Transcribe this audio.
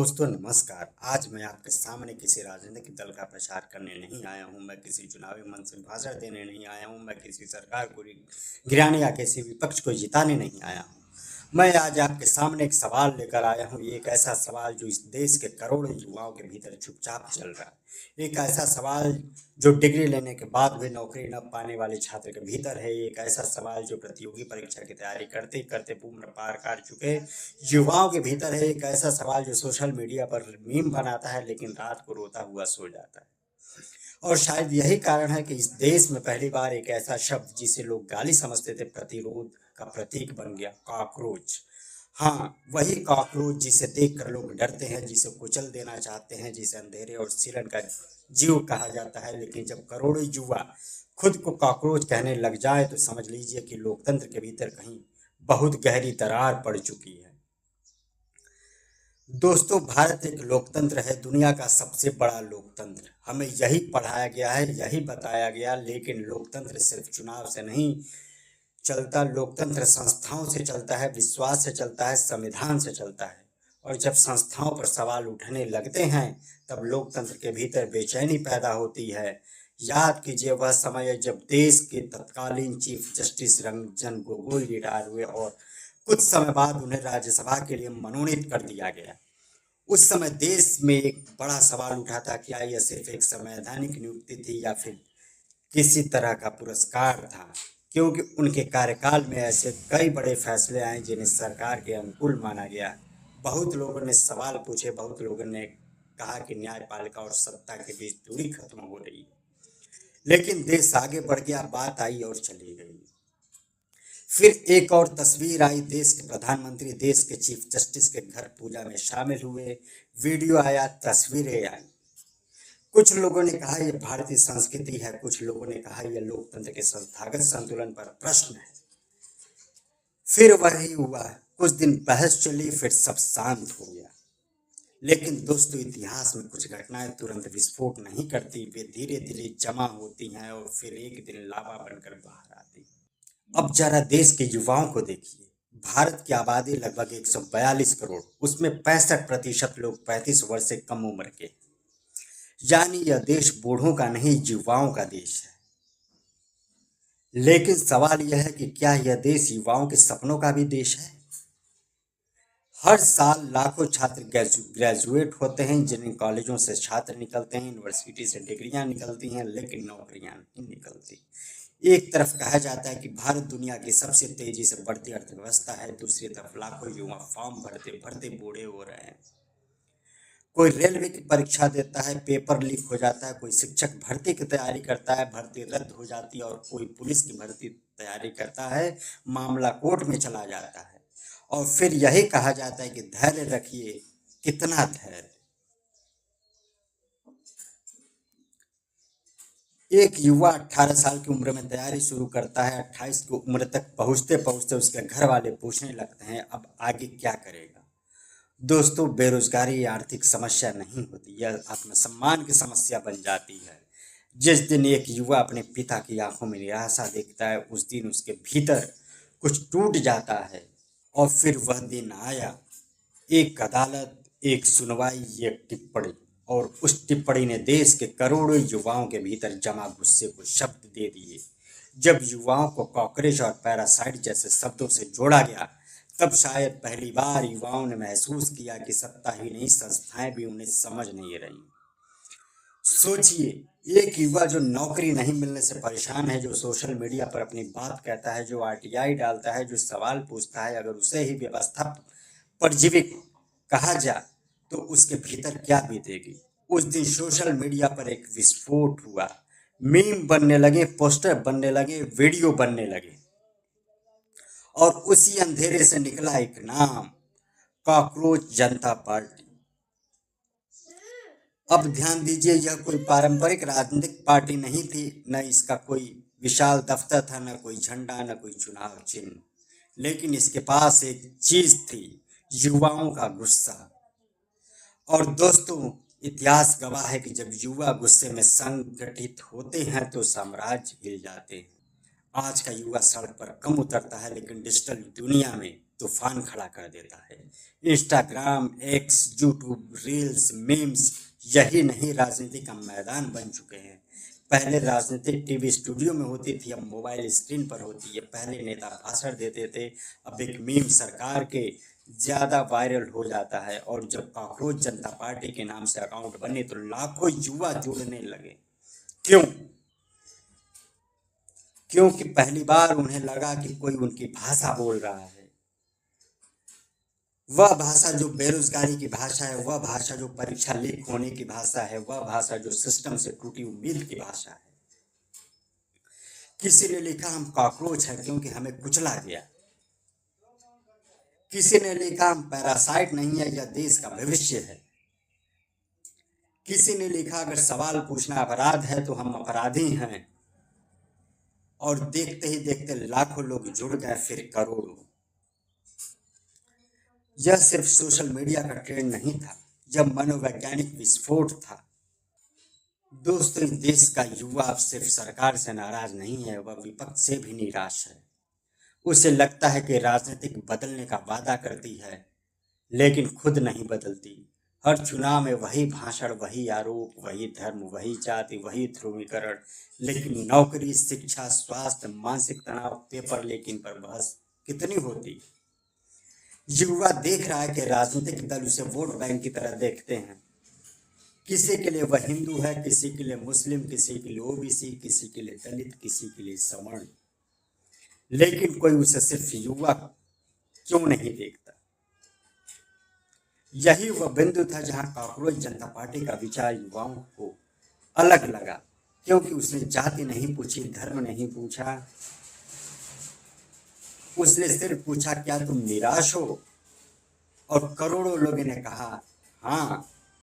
दोस्तों नमस्कार। आज मैं आपके सामने किसी राजनीतिक दल का प्रचार करने नहीं आया हूं। मैं किसी चुनावी मंच से भाषण देने नहीं आया हूं। मैं किसी सरकार को गिराने या किसी विपक्ष को जिताने नहीं आया हूं। मैं आज आपके सामने एक सवाल लेकर आया हूं। ये एक ऐसा सवाल जो इस देश के करोड़ों युवाओं के भीतर चुपचाप चल रहा है। एक ऐसा सवाल जो डिग्री लेने के बाद भी नौकरी न पाने वाले छात्र के भीतर है। एक ऐसा सवाल जो प्रतियोगी परीक्षा की तैयारी करते करते उम्र पार कर चुके युवाओं के भीतर है। एक ऐसा सवाल जो सोशल मीडिया पर मीम बनाता है लेकिन रात को रोता हुआ सो जाता है। और शायद यही कारण है कि इस देश में पहली बार एक ऐसा शब्द जिसे लोग गाली समझते थे प्रतिरोध का प्रतीक बन गया, कॉकरोच। हाँ, वही कॉकरोच जिसे देखकर लोग डरते हैं, जिसे कुचल देना चाहते हैं, जिसे अंधेरे और सिलन का जीव कहा जाता है। लेकिन जब करोड़ों युवा खुद को कॉकरोच कहने लग जाए तो समझ लीजिए कि लोकतंत्र के भीतर कहीं बहुत गहरी दरार पड़ चुकी है। दोस्तों, भारत एक लोकतंत्र है, दुनिया का सबसे बड़ा लोकतंत्र। हमें यही पढ़ाया गया है, यही बताया गया। लेकिन लोकतंत्र सिर्फ चुनाव से नहीं चलता। लोकतंत्र संस्थाओं से चलता है, विश्वास से चलता है, संविधान से चलता है। और जब संस्थाओं पर सवाल उठने लगते हैं तब लोकतंत्र के भीतर बेचैनी पैदा होती है। याद कीजिए वह समय है जब देश के तत्कालीन chief justice Ranjan Gogoi retire हुए और कुछ समय बाद उन्हें राज्यसभा के लिए मनोनीत कर दिया गया। उस समय देश में एक बड़ा सवाल उठा था, क्या यह सिर्फ एक संवैधानिक नियुक्ति थी या फिर किसी तरह का पुरस्कार था। क्योंकि उनके कार्यकाल में ऐसे कई बड़े फैसले आए जिन्हें सरकार के अनुकूल माना गया। बहुत लोगों ने सवाल पूछे, बहुत लोगों ने कहा कि न्यायपालिका और सत्ता के बीच दूरी खत्म हो रही है। लेकिन देश आगे बढ़ गया, बात आई और चली गई। फिर एक और तस्वीर आई, देश के प्रधानमंत्री देश के चीफ जस्टिस के घर पूजा में शामिल हुए। वीडियो आया, तस्वीरें आई। कुछ लोगों ने कहा यह भारतीय संस्कृति है, कुछ लोगों ने कहा यह लोकतंत्र के संस्थागत संतुलन पर प्रश्न है। फिर वही हुआ, कुछ दिन बहस चली, फिर सब शांत हो गया। लेकिन दोस्तों, इतिहास में कुछ घटनाएं तुरंत विस्फोट नहीं करती, वे धीरे धीरे जमा होती हैं और फिर एक दिन लावा बनकर बाहर आती हैं। अब जरा देश के युवाओं को देखिए। भारत की आबादी लगभग 142 करोड़, उसमें 65% लोग 35 वर्ष से कम उम्र के। यानी यह देश बूढ़ों का नहीं, युवाओं का देश है। लेकिन सवाल यह है कि क्या यह देश युवाओं के सपनों का भी देश है। हर साल लाखों छात्र ग्रेजुएट होते हैं, इंजीनियरिंग कॉलेजों से छात्र निकलते हैं, यूनिवर्सिटी से डिग्रियां निकलती हैं, लेकिन नौकरियां नहीं निकलती। एक तरफ कहा जाता है कि भारत दुनिया की सबसे तेजी से बढ़ती अर्थव्यवस्था है, दूसरी तरफ लाखों युवा फॉर्म भरते भरते बूढ़े हो रहे हैं। कोई रेलवे की परीक्षा देता है, पेपर लीक हो जाता है। कोई शिक्षक भर्ती की तैयारी करता है, भर्ती रद्द हो जाती है। और कोई पुलिस की भर्ती तैयारी करता है, मामला कोर्ट में चला जाता है। और फिर यही कहा जाता है कि धैर्य रखिए। कितना धैर्य। एक युवा 18 साल की उम्र में तैयारी शुरू करता है, 28 की उम्र तक पहुंचते पहुंचते उसके घर वाले पूछने लगते हैं अब आगे क्या करेगा। दोस्तों, बेरोजगारी आर्थिक समस्या नहीं होती, यह आत्मसम्मान की समस्या बन जाती है। जिस दिन एक युवा अपने पिता की आंखों में निराशा देखता है, उस दिन उसके भीतर कुछ टूट जाता है। और फिर वह दिन आया, एक अदालत, एक सुनवाई, एक टिप्पणी। और उस टिप्पणी ने देश के करोड़ों युवाओं के भीतर जमा गुस्से को शब्द दे दिए। जब युवाओं को कॉकरोच और पैरासाइट जैसे शब्दों से जोड़ा गया, तब शायद पहली बार युवाओं ने महसूस किया कि सत्ता ही नहीं, संस्थाएं भी उन्हें समझ नहीं रही। सोचिए, एक युवा जो नौकरी नहीं मिलने से परेशान है, जो सोशल मीडिया पर अपनी बात कहता है, जो आरटीआई डालता है, जो सवाल पूछता है, अगर उसे ही व्यवस्था परजीवी कहा जाए तो उसके भीतर क्या बीतेगी। उस दिन सोशल मीडिया पर एक विस्फोट हुआ, मीम बनने लगे, पोस्टर बनने लगे, वीडियो बनने लगे। और उसी अंधेरे से निकला एक नाम, कॉकरोच जनता पार्टी। अब ध्यान दीजिए, यह कोई पारंपरिक राजनीतिक पार्टी नहीं थी, न इसका कोई विशाल दफ्तर था, न कोई झंडा, न कोई चुनाव चिन्ह। लेकिन इसके पास एक चीज थी, युवाओं का गुस्सा। और दोस्तों, इतिहास गवाह है कि जब युवा गुस्से में संगठित होते हैं तो साम्राज्य हिल जाते हैं। आज का युवा सड़क पर कम उतरता है, लेकिन डिजिटल दुनिया में तूफान खड़ा कर देता है। Instagram, x, YouTube, reels, memes यही नहीं राजनीति का मैदान बन चुके हैं। पहले राजनीतिक टीवी स्टूडियो में होती थी, अब मोबाइल स्क्रीन पर होती है। पहले नेता भाषण देते थे, अब एक मीम सरकार के ज्यादा वायरल हो जाता है। और जब कॉकरोच जनता पार्टी के नाम से अकाउंट बने तो लाखों युवा जुड़ने लगे। क्यों? क्योंकि पहली बार उन्हें लगा कि कोई उनकी भाषा बोल रहा है। वह भाषा जो बेरोजगारी की भाषा है, वह भाषा जो परीक्षा लीक होने की भाषा है, वह भाषा जो सिस्टम से टूटी उम्मीद की भाषा है। किसी ने लिखा हम कॉकरोच है क्योंकि हमें कुचला गया। किसी ने लिखा हम पैरासाइट नहीं है, यह देश का भविष्य है। किसी ने लिखा अगर सवाल पूछना अपराध है तो हम अपराधी हैं। और देखते ही देखते लाखों लोग जुड़ गए, फिर करोड़ों। यह सिर्फ सोशल मीडिया का ट्रेंड नहीं था, यह मनोवैज्ञानिक विस्फोट था। दोस्तों, इस देश का युवा अब सिर्फ सरकार से नाराज नहीं है, वह विपक्ष से भी निराश है। उसे लगता है कि राजनीतिक बदलने का वादा करती है लेकिन खुद नहीं बदलती। हर चुनाव में वही भाषण, वही आरोप, वही धर्म, वही जाति, वही ध्रुवीकरण। लेकिन नौकरी, शिक्षा, स्वास्थ्य, मानसिक तनाव, पेपर लेकिन पर बहस कितनी होती। युवा देख रहा है कि राजनीतिक दल उसे वोट बैंक की तरह देखते हैं। किसी के लिए वह हिंदू है, किसी के लिए मुस्लिम, किसी के लिए ओबीसी, किसी के लिए दलित, किसी के लिए सवर्ण। लेकिन कोई उसे सिर्फ युवा क्यों नहीं देखता। यही वह बिंदु था जहां कॉकरोच जनता पार्टी का विचार युवाओं को अलग लगा। क्योंकि उसने जाति नहीं पूछी, धर्म नहीं पूछा, उसने सिर्फ पूछा क्या तुम निराश हो। और करोड़ों लोगों ने कहा हाँ,